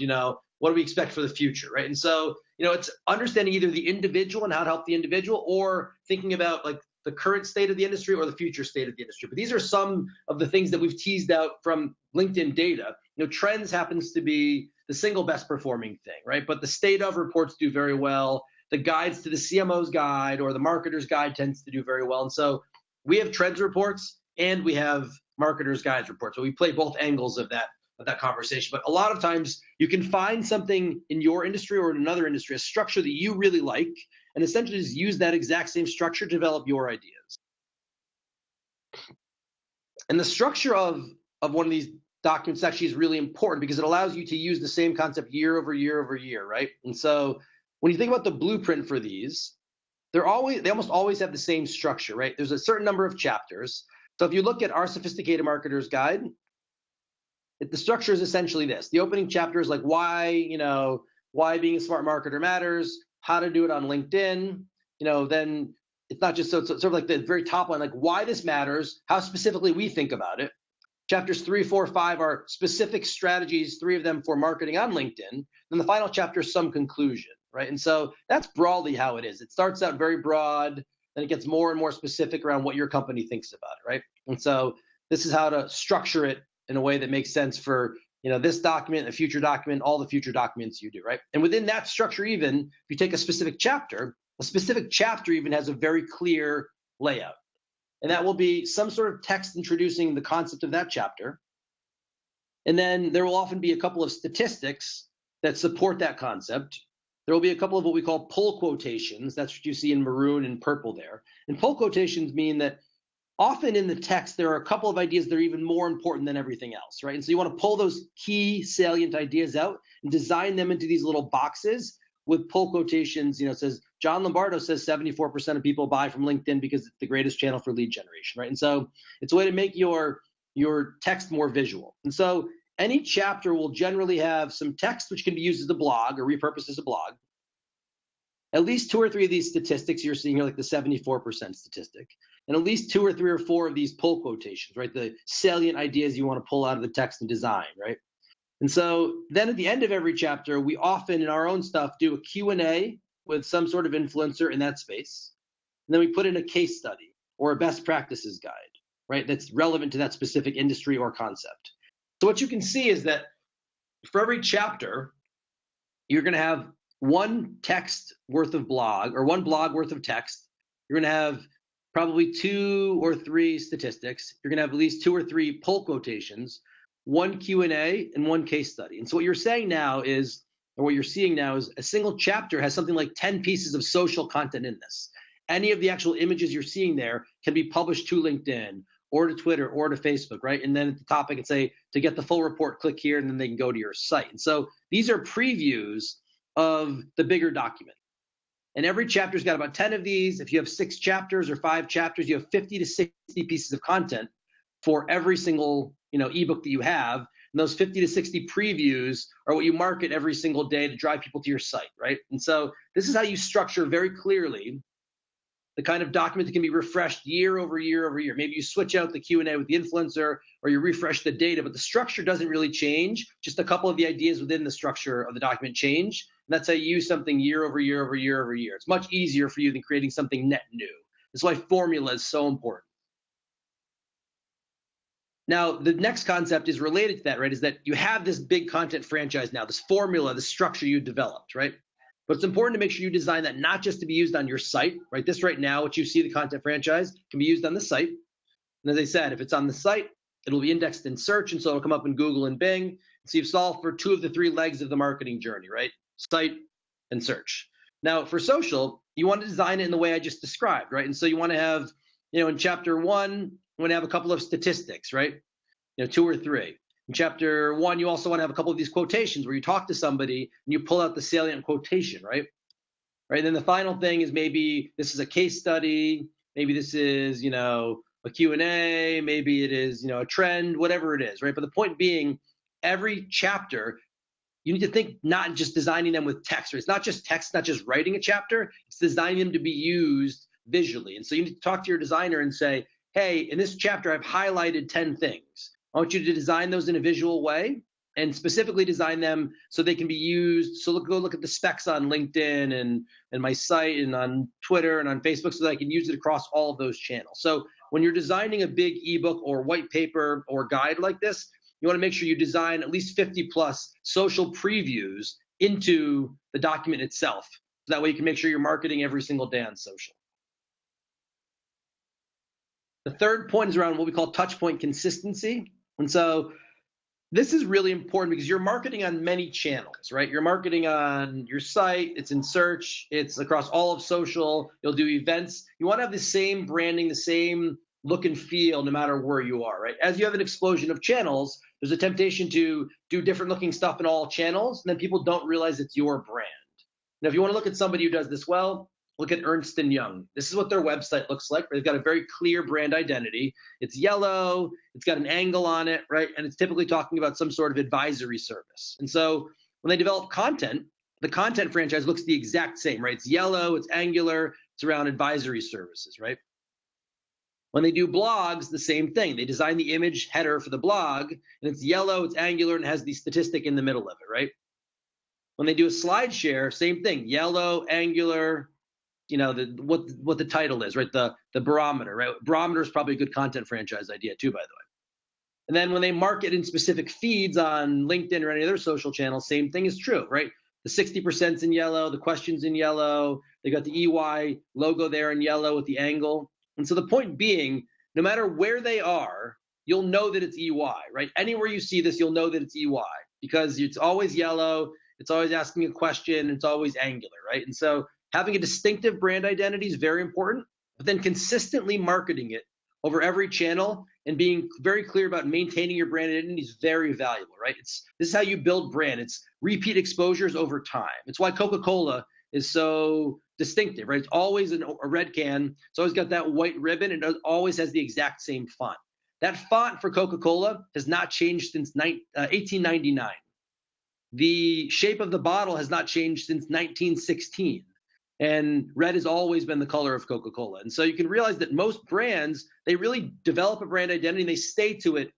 what do we expect for the future, right? And so, it's understanding either the individual and how to help the individual, or thinking about like the current state of the industry or the future state of the industry. But these are some of the things that we've teased out from LinkedIn data. Trends happens to be the single best performing thing, right? But the state of reports do very well. The guides to the CMO's guide or the marketer's guide tends to do very well. And so we have trends reports and we have marketer's guides reports. So we play both angles of that conversation. But a lot of times you can find something in your industry or in another industry, a structure that you really like, and essentially just use that exact same structure to develop your ideas. And the structure of one of these documents actually is really important, because it allows you to use the same concept year over year over year, right? And so when you think about the blueprint for these, they almost always have the same structure, right? There's a certain number of chapters. So if you look at our Sophisticated Marketer's Guide, the structure is essentially this. The opening chapter is like why being a smart marketer matters, how to do it on LinkedIn. Then it's not just, so it's sort of like the very top line, like why this matters, how specifically we think about it. Chapters 3, 4, 5 are specific strategies, 3 of them for marketing on LinkedIn. Then the final chapter is some conclusion, right? And so that's broadly how it is. It starts out very broad, then it gets more and more specific around what your company thinks about it, right? And so this is how to structure it in a way that makes sense for this document, a future document, all the future documents you do, right? And within that structure, even if you take a specific chapter even has a very clear layout. And that will be some sort of text introducing the concept of that chapter. And then there will often be a couple of statistics that support that concept. There will be a couple of what we call pull quotations. That's what you see in maroon and purple there. And pull quotations mean that often in the text, there are a couple of ideas that are even more important than everything else, right? And so you want to pull those key salient ideas out and design them into these little boxes with pull quotations. It says, John Lombardo says 74% of people buy from LinkedIn because it's the greatest channel for lead generation, right? And so it's a way to make your text more visual. And so any chapter will generally have some text which can be used as a blog or repurposed as a blog. At least 2 or 3 of these statistics you're seeing here, like the 74% statistic, and at least 2 or 3 or 4 of these pull quotations, right? The salient ideas you want to pull out of the text and design, right? And so then at the end of every chapter, we often in our own stuff do a Q&A with some sort of influencer in that space. And then we put in a case study or a best practices guide, right? That's relevant to that specific industry or concept. So what you can see is that for every chapter, you're going to have one text worth of blog or one blog worth of text. You're going to have probably 2 or 3 statistics. You're going to have at least 2 or 3 pull quotations, 1 Q&A, and 1 case study. And so what you're saying now is, or what you're seeing now is a single chapter has something like 10 pieces of social content in this. Any of the actual images you're seeing there can be published to LinkedIn or to Twitter or to Facebook, right? And then at the top, I can say, to get the full report, click here, and then they can go to your site. And so these are previews of the bigger document. And every chapter's got about 10 of these. If you have 6 chapters or 5 chapters, you have 50 to 60 pieces of content for every single ebook that you have. And those 50 to 60 previews are what you market every single day to drive people to your site, right? And so this is how you structure very clearly the kind of document that can be refreshed year over year over year. Maybe you switch out the Q&A with the influencer, or you refresh the data, but the structure doesn't really change. Just a couple of the ideas within the structure of the document change. And that's how you use something year over year over year over year. It's much easier for you than creating something net new. That's why formula is so important. Now, the next concept is related to that, right? Is that you have this big content franchise now, this formula, the structure you developed, right? But it's important to make sure you design that not just to be used on your site, right? This right now, what you see, the content franchise, can be used on the site. And as I said, if it's on the site, it'll be indexed in search, and so it'll come up in Google and Bing. So you've solved for 2 of the 3 legs of the marketing journey, right? Site and search. Now, for social, you want to design it in the way I just described, right? And so you want to have, in chapter 1, you want to have a couple of statistics, right? 2 or 3. In chapter 1, you also want to have a couple of these quotations where you talk to somebody and you pull out the salient quotation, right? Right. And then the final thing is maybe this is a case study, maybe this is, a Q&A, maybe it is, a trend, whatever it is, right? But the point being, every chapter, you need to think not just designing them with text, right? It's not just text, not just writing a chapter, it's designing them to be used visually. And so you need to talk to your designer and say, hey, in this chapter, I've highlighted 10 things. I want you to design those in a visual way and specifically design them so they can be used. So go look at the specs on LinkedIn and my site and on Twitter and on Facebook so that I can use it across all of those channels. So when you're designing a big ebook or white paper or guide like this, you want to make sure you design at least 50 plus social previews into the document itself. So that way you can make sure you're marketing every single day on social. The third point is around what we call touch point consistency. And so this is really important because you're marketing on many channels, right? You're marketing on your site, it's in search, it's across all of social, you'll do events. You want to have the same branding, the same look and feel no matter where you are, right? As you have an explosion of channels, there's a temptation to do different looking stuff in all channels, and then people don't realize it's your brand. Now, if you want to look at somebody who does this well, look at Ernst & Young. This is what their website looks like. They've got a very clear brand identity. It's yellow, it's got an angle on it, right? And it's typically talking about some sort of advisory service. And so when they develop content, the content franchise looks the exact same, right? It's yellow, it's angular, it's around advisory services, right? When they do blogs, the same thing. They design the image header for the blog, and it's yellow, it's angular, and has the statistic in the middle of it, right? When they do a slide share, same thing, yellow, angular, what the title is, right? The barometer, right? Barometer is probably a good content franchise idea too, by the way. And then when they market in specific feeds on LinkedIn or any other social channel, same thing is true, right? The 60% in yellow, the questions in yellow, they got the EY logo there in yellow with the angle. And so the point being, no matter where they are, you'll know that it's EY, right? Anywhere you see this, you'll know that it's EY because it's always yellow, it's always asking a question, it's always angular, right? And so having a distinctive brand identity is very important, but then consistently marketing it over every channel and being very clear about maintaining your brand identity is very valuable, right? This is how you build brand. It's repeat exposures over time. It's why Coca-Cola is so distinctive, right? It's always a red can. It's always got that white ribbon, and it always has the exact same font. That font for Coca-Cola has not changed since 1899. The shape of the bottle has not changed since 1916. And red has always been the color of Coca-Cola. And so you can realize that most brands, they really develop a brand identity and they stay to it,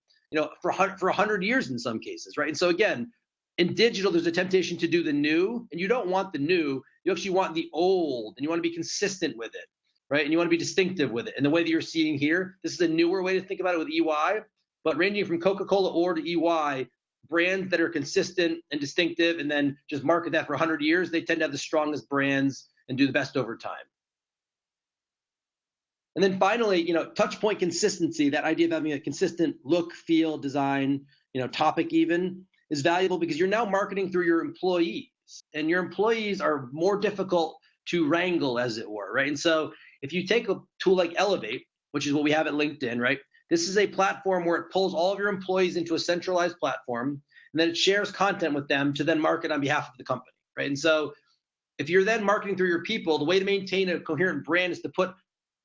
for 100 years in some cases, right? And so again, in digital, there's a temptation to do the new, and you don't want the new. You actually want the old, and you want to be consistent with it, right? And you want to be distinctive with it. And the way that you're seeing here, this is a newer way to think about it with EY, but ranging from Coca-Cola or to EY, brands that are consistent and distinctive and then just market that for 100 years, they tend to have the strongest brands and do the best over time. And then finally, touch point consistency, that idea of having a consistent look, feel, design, topic even, is valuable because you're now marketing through your employees, and your employees are more difficult to wrangle, as it were, right? And so if you take a tool like Elevate, which is what we have at LinkedIn, right? This is a platform where it pulls all of your employees into a centralized platform, and then it shares content with them to then market on behalf of the company, right? And so if you're then marketing through your people, the way to maintain a coherent brand is to put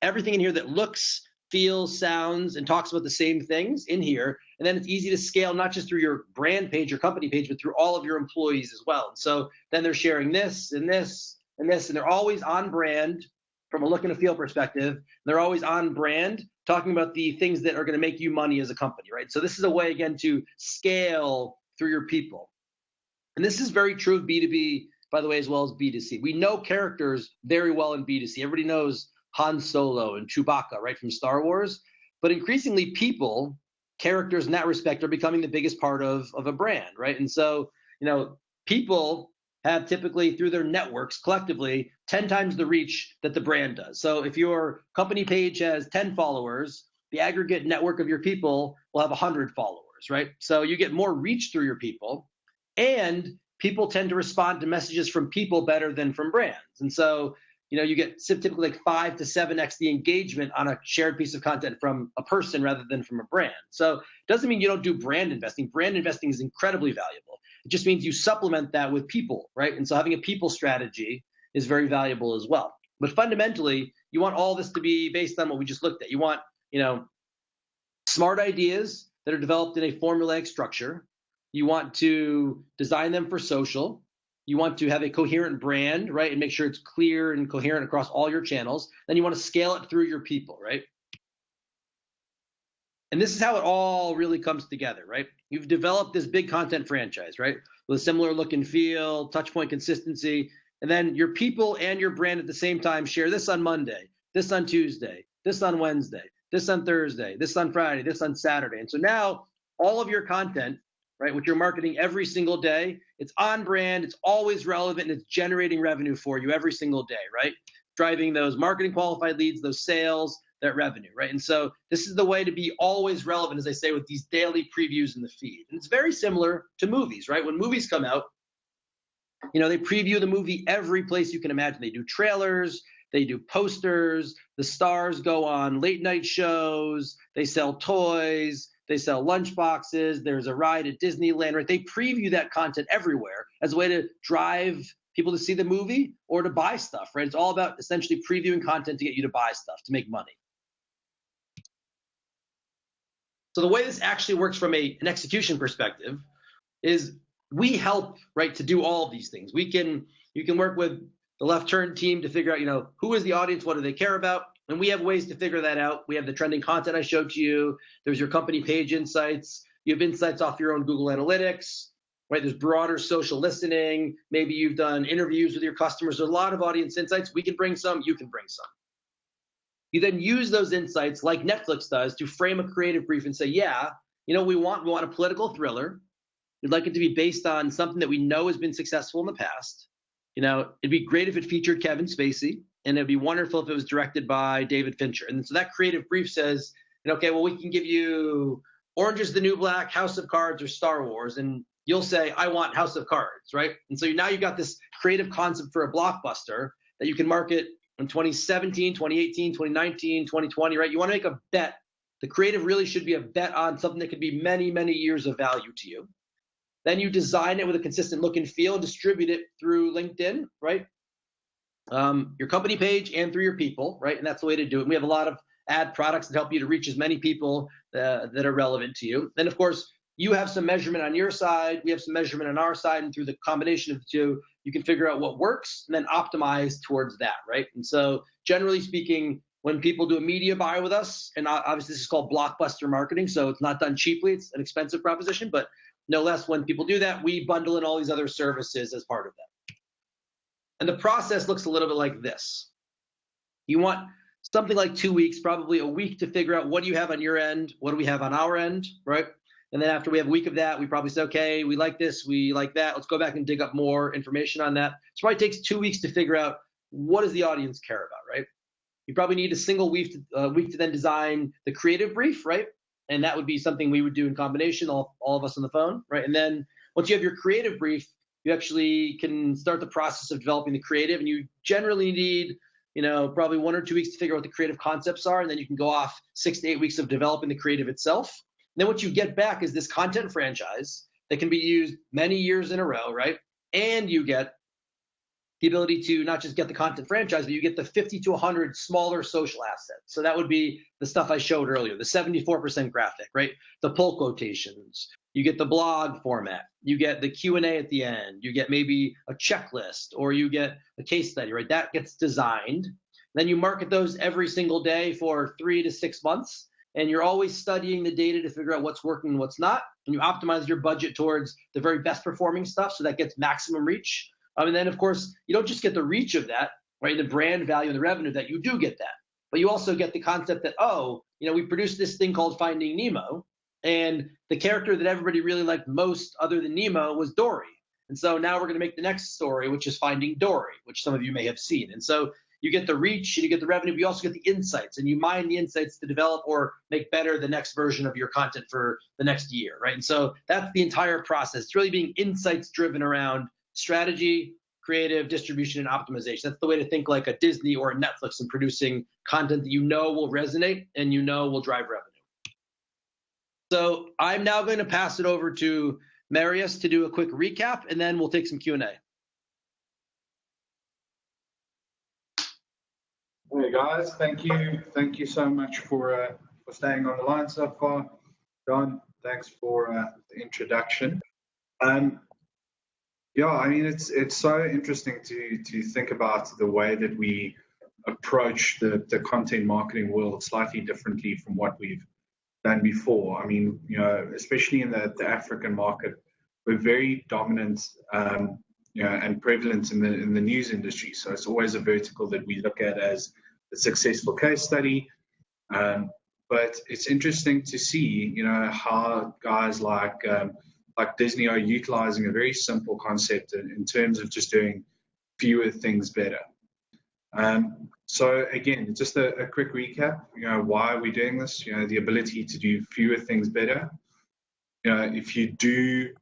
everything in here that looks, feels, sounds, and talks about the same things in here. And then it's easy to scale, not just through your brand page, your company page, but through all of your employees as well. And so then they're sharing this and this and this, and they're always on brand from a look and a feel perspective. They're always on brand, talking about the things that are going to make you money as a company, right? So this is a way, again, to scale through your people. And this is very true of B2B, by the way, as well as B2C. We know characters very well in B2C. Everybody knows Han Solo and Chewbacca, right, from Star Wars. But increasingly, people, characters in that respect, are becoming the biggest part of a brand, right? And so, people have typically, through their networks, collectively, 10 times the reach that the brand does. So if your company page has 10 followers the aggregate network of your people will have 100 followers, right? So you get more reach through your people, and people tend to respond to messages from people better than from brands. And so, you get typically like 5 to 7x the engagement on a shared piece of content from a person rather than from a brand. So it doesn't mean you don't do brand investing. Brand investing is incredibly valuable. It just means you supplement that with people, right? And so having a people strategy is very valuable as well. But fundamentally, you want all this to be based on what we just looked at. You want, smart ideas that are developed in a formulaic structure. You want to design them for social. You want to have a coherent brand, right? And make sure it's clear and coherent across all your channels. Then you want to scale it through your people, right? And this is how it all really comes together, right? You've developed this big content franchise, right? With a similar look and feel, touch point consistency. And then your people and your brand at the same time share this on Monday, this on Tuesday, this on Wednesday, this on Thursday, this on Friday, this on Saturday. And so now all of your content, right, which you're marketing every single day, it's on brand, it's always relevant, and it's generating revenue for you every single day, right? Driving those marketing qualified leads, those sales, that revenue, right? And so this is the way to be always relevant, as I say, with these daily previews in the feed. And it's very similar to movies, right? When movies come out, they preview the movie every place you can imagine. They do trailers, they do posters, the stars go on late night shows, they sell toys, they sell lunch boxes, there's a ride at Disneyland, right? They preview that content everywhere as a way to drive people to see the movie or to buy stuff, right? It's all about essentially previewing content to get you to buy stuff, to make money. So the way this actually works from an execution perspective is we help, right, to do all of these things. You can work with the Left Turn team to figure out, who is the audience, what do they care about? And we have ways to figure that out. We have the trending content I showed to you. There's your company page insights. You have insights off your own Google Analytics, right? There's broader social listening. Maybe you've done interviews with your customers. There's a lot of audience insights. We can bring some, you can bring some. You then use those insights like Netflix does to frame a creative brief and say, we want a political thriller. We'd like it to be based on something that we know has been successful in the past. It'd be great if it featured Kevin Spacey, and it'd be wonderful if it was directed by David Fincher. And so that creative brief says, we can give you Orange is the New Black, House of Cards, or Star Wars. And you'll say, I want House of Cards, right? And so now you've got this creative concept for a blockbuster that you can market in 2017, 2018, 2019, 2020, right? You want to make a bet. The creative really should be a bet on something that could be many, many years of value to you. Then you design it with a consistent look and feel and distribute it through LinkedIn, right? Your company page and through your people, right? And that's the way to do it. And we have a lot of ad products that help you to reach as many people that are relevant to you. Then, of course, you have some measurement on your side. We have some measurement on our side. And through the combination of the two, you can figure out what works and then optimize towards that, right? And so generally speaking, when people do a media buy with us, and obviously this is called blockbuster marketing, so it's not done cheaply. It's an expensive proposition, but no less, when people do that, we bundle in all these other services as part of that. And the process looks a little bit like this. You want something like 2 weeks, probably a week, to figure out what do you have on your end, what do we have on our end, right? And then after we have a week of that, we probably say, okay, we like this, we like that. Let's go back and dig up more information on that. It probably takes 2 weeks to figure out what does the audience care about, right? You probably need a single week to then design the creative brief, right? And that would be something we would do in combination, all of us on the phone, right? And then once you have your creative brief, you actually can start the process of developing the creative, and you generally need, probably 1 or 2 weeks to figure out what the creative concepts are, and then you can go off 6 to 8 weeks of developing the creative itself. And then what you get back is this content franchise that can be used many years in a row, right? And you get the ability to not just get the content franchise, but you get the 50 to 100 smaller social assets. So that would be the stuff I showed earlier, the 74% graphic, right? The pull quotations. You get the blog format. You get the Q&A at the end. You get maybe a checklist, or you get a case study, right? That gets designed. Then you market those every single day for 3 to 6 months. And you're always studying the data to figure out what's working and what's not. And you optimize your budget towards the very best performing stuff, so that gets maximum reach. And then, of course, you don't just get the reach of that, right? The brand value and the revenue that you do get that. But you also get the concept that, we produced this thing called Finding Nemo, and the character that everybody really liked most other than Nemo was Dory. And so now we're going to make the next story, which is Finding Dory, which some of you may have seen. And so you get the reach and you get the revenue, but you also get the insights, and you mine the insights to develop or make better the next version of your content for the next year, right? And so that's the entire process. It's really being insights driven around strategy, creative, distribution, and optimization. That's the way to think like a Disney or a Netflix in producing content that you know will resonate and you know will drive revenue. So I'm now going to pass it over to Marius to do a quick recap, and then we'll take some Q&A. Hey guys, thank you so much for staying on the line so far. John, thanks for the introduction. Yeah, I mean it's so interesting to think about the way that we approach the content marketing world slightly differently from what we've done before. I mean, you know, especially in the African market, we're very dominant, you know, and prevalent in the news industry. So it's always a vertical that we look at as a successful case study. But it's interesting to see, you know, how guys like Disney are utilizing a very simple concept in terms of just doing fewer things better. So again, just a quick recap. You know, why are we doing this? You know, the ability to do fewer things better. You know, if you do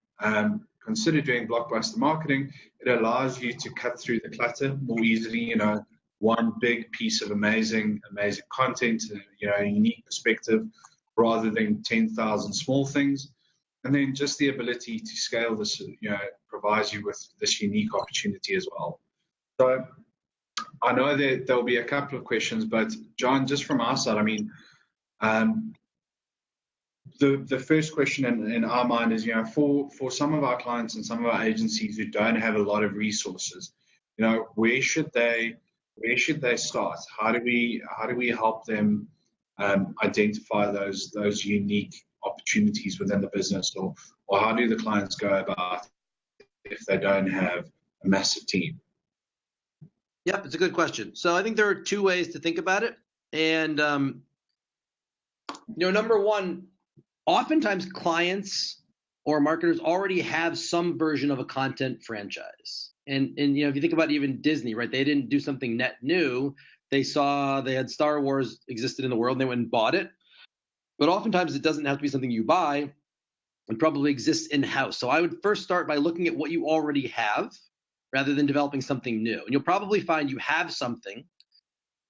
consider doing blockbuster marketing, it allows you to cut through the clutter more easily. You know, one big piece of amazing content, you know, a unique perspective, rather than 10,000 small things. And then just the ability to scale this, you know, provides you with this unique opportunity as well. So I know that there'll be a couple of questions, but John, just from our side, I mean, the first question in our mind is, you know, for some of our clients and some of our agencies who don't have a lot of resources, you know, where should they start? How do we help them identify those unique opportunities within the business, or how do the clients go about if they don't have a massive team? Yep, it's a good question. So I think there are two ways to think about it. And, you know, number one, oftentimes clients or marketers already have some version of a content franchise. And you know, if you think about even Disney, right, they didn't do something net new. They had Star Wars existed in the world and they went and bought it. But oftentimes it doesn't have to be something you buy. It probably exists in-house. So I would first start by looking at what you already have rather than developing something new. And you'll probably find you have something.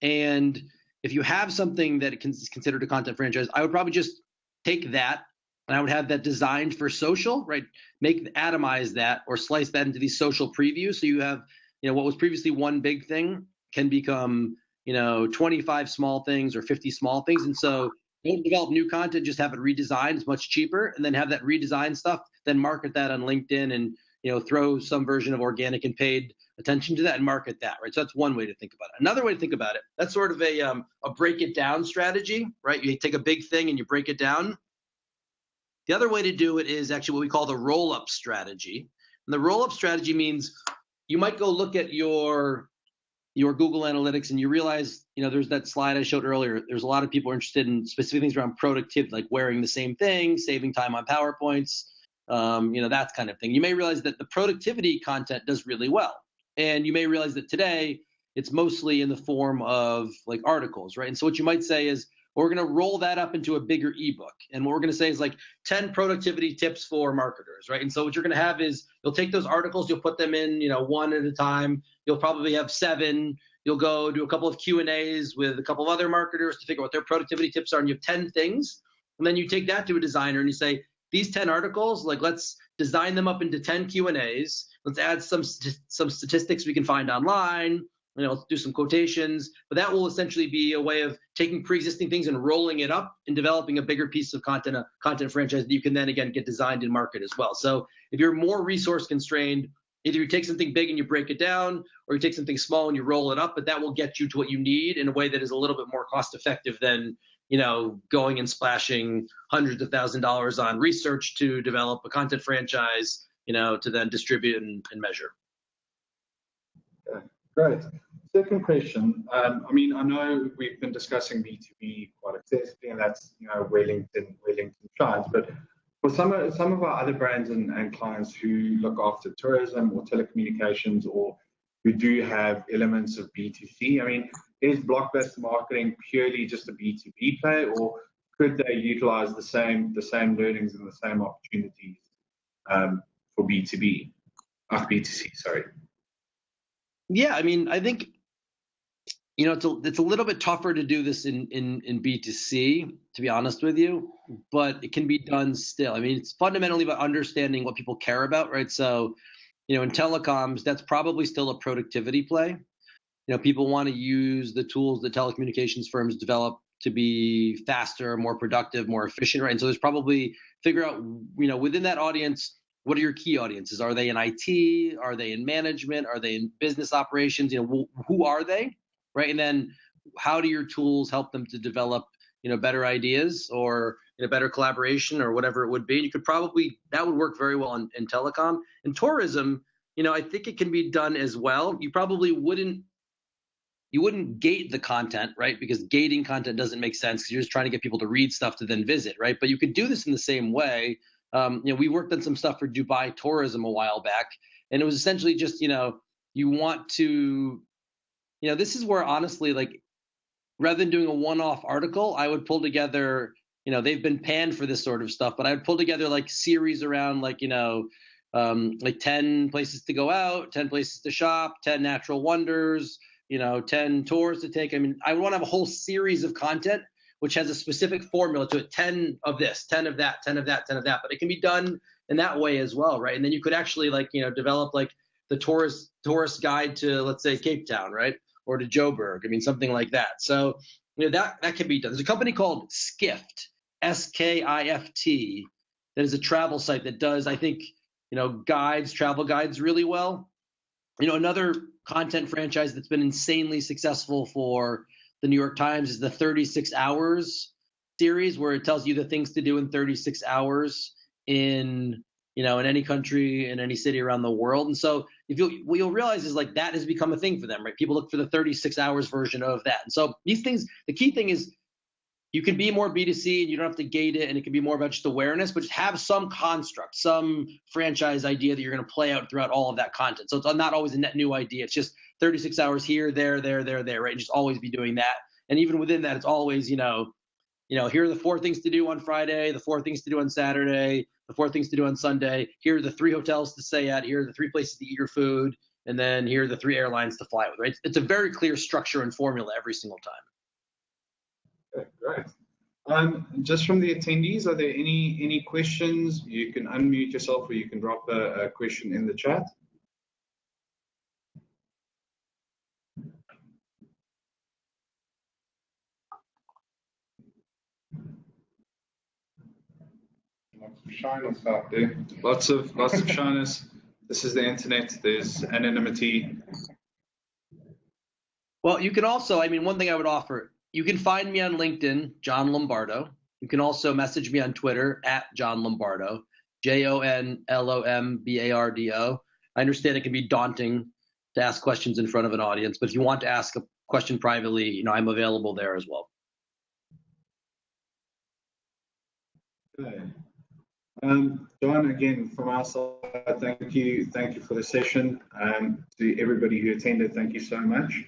And if you have something that is considered a content franchise, I would probably just take that and I would have that designed for social, right? Atomize that or slice that into these social previews. So you have, you know, what was previously one big thing can become, you know, 25 small things or 50 small things. And so don't develop new content, just have it redesigned. It's much cheaper. And then have that redesigned stuff, then market that on LinkedIn and, you know, throw some version of organic and paid attention to that and market that, right? So that's one way to think about it. Another way to think about it, that's sort of a break it down strategy, right? You take a big thing and you break it down. The other way to do it is actually what we call the roll-up strategy. And the roll-up strategy means you might go look at your Google Analytics and you realize, you know, there's that slide I showed earlier. There's a lot of people interested in specific things around productivity, like wearing the same thing, saving time on PowerPoints, you know, that kind of thing. You may realize that the productivity content does really well. And you may realize that today it's mostly in the form of like articles, right? And so what you might say is, well, we're going to roll that up into a bigger ebook. And what we're going to say is like 10 productivity tips for marketers, right? And so what you're going to have is you'll take those articles, you'll put them in, you know, one at a time. You'll probably have 7. You'll go do a couple of Q&As with a couple of other marketers to figure out what their productivity tips are. And you have 10 things. And then you take that to a designer and you say, these 10 articles, like let's design them up into 10 Q&As. Let's add some statistics we can find online. You know, let's do some quotations, but that will essentially be a way of taking pre-existing things and rolling it up and developing a bigger piece of content, a content franchise that you can then again get designed and market as well. So if you're more resource constrained, either you take something big and you break it down, or you take something small and you roll it up, but that will get you to what you need in a way that is a little bit more cost effective than, you know, going and splashing hundreds of $1,000s on research to develop a content franchise, you know, to then distribute and measure. Okay, great. Second question. I mean, I know we've been discussing B2B quite extensively, and that's, you know, where LinkedIn shines. But for some of our other brands and clients who look after tourism or telecommunications or who do have elements of B2C. I mean, is Blockbuster marketing purely just a B2B play, or could they utilize the same learnings and the same opportunities for B2B? B2C, sorry. Yeah, I mean, I think, you know, it's a little bit tougher to do this in B2C, to be honest with you, but it can be done still. I mean, it's fundamentally about understanding what people care about, right? So, you know, in telecoms, that's probably still a productivity play. You know, people want to use the tools that telecommunications firms develop to be faster, more productive, more efficient, right? And so there's probably figure out, you know, within that audience, what are your key audiences? Are they in IT? Are they in management? Are they in business operations? You know, who are they, right? And then how do your tools help them to develop, you know, better ideas or, you know, better collaboration or whatever it would be? You could probably, that would work very well in telecom. In tourism, you know, I think it can be done as well. You probably wouldn't gate the content, right? Because gating content doesn't make sense because you're just trying to get people to read stuff to then visit, right? But you could do this in the same way. You know, we worked on some stuff for Dubai tourism a while back, and it was essentially just, you know, you want to, you know, this is where honestly, like, rather than doing a one-off article, I would pull together, you know, they've been panned for this sort of stuff, but I would pull together like series around like, you know, like 10 places to go out, 10 places to shop, 10 natural wonders, you know, 10 tours to take. I mean, I want to have a whole series of content which has a specific formula to it, 10 of this, 10 of that, 10 of that, 10 of that. But it can be done in that way as well, right? And then you could actually, like, you know, develop like the tourist guide to, let's say, Cape Town, right? Or to Joburg. I mean, something like that. So, you know, that can be done. There's a company called Skift, Skift, that is a travel site that does, I think, you know, travel guides really well. You know, another content franchise that's been insanely successful for the New York Times is the 36 Hours series, where it tells you the things to do in 36 hours in, you know, in any country, in any city around the world. And so what you'll realize is like that has become a thing for them, right? People look for the 36 hours version of that. And so these things, the key thing is you can be more B2C and you don't have to gate it, and it can be more about just awareness, but just have some construct, some franchise idea that you're going to play out throughout all of that content. So it's not always a net new idea. It's just 36 hours here, there, right? And just always be doing that. And even within that, it's always, you know, here are the 4 things to do on Friday, the 4 things to do on Saturday, the 4 things to do on Sunday. Here are the 3 hotels to stay at. Here are the 3 places to eat your food. And then here are the 3 airlines to fly with, right? It's a very clear structure and formula every single time. Okay, great. Just from the attendees, are there any questions? You can unmute yourself, or you can drop a question in the chat. Lots of shyness out there. Lots of shyness. This is the internet. There's anonymity. Well, you can also, I mean, one thing I would offer, you can find me on LinkedIn, John Lombardo. You can also message me on Twitter at John Lombardo, JONLOMBARDO. I understand it can be daunting to ask questions in front of an audience, but if you want to ask a question privately, you know, I'm available there as well. Okay. John, again, from our side, thank you for the session. To everybody who attended, thank you so much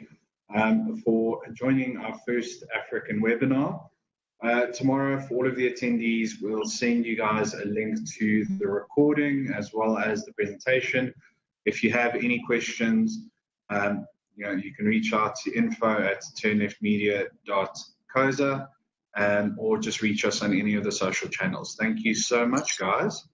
for joining our first African webinar. Tomorrow, for all of the attendees, we'll send you guys a link to the recording as well as the presentation. If you have any questions, you know, you can reach out to info@turnleftmedia.coza, or just reach us on any of the social channels. Thank you so much, guys.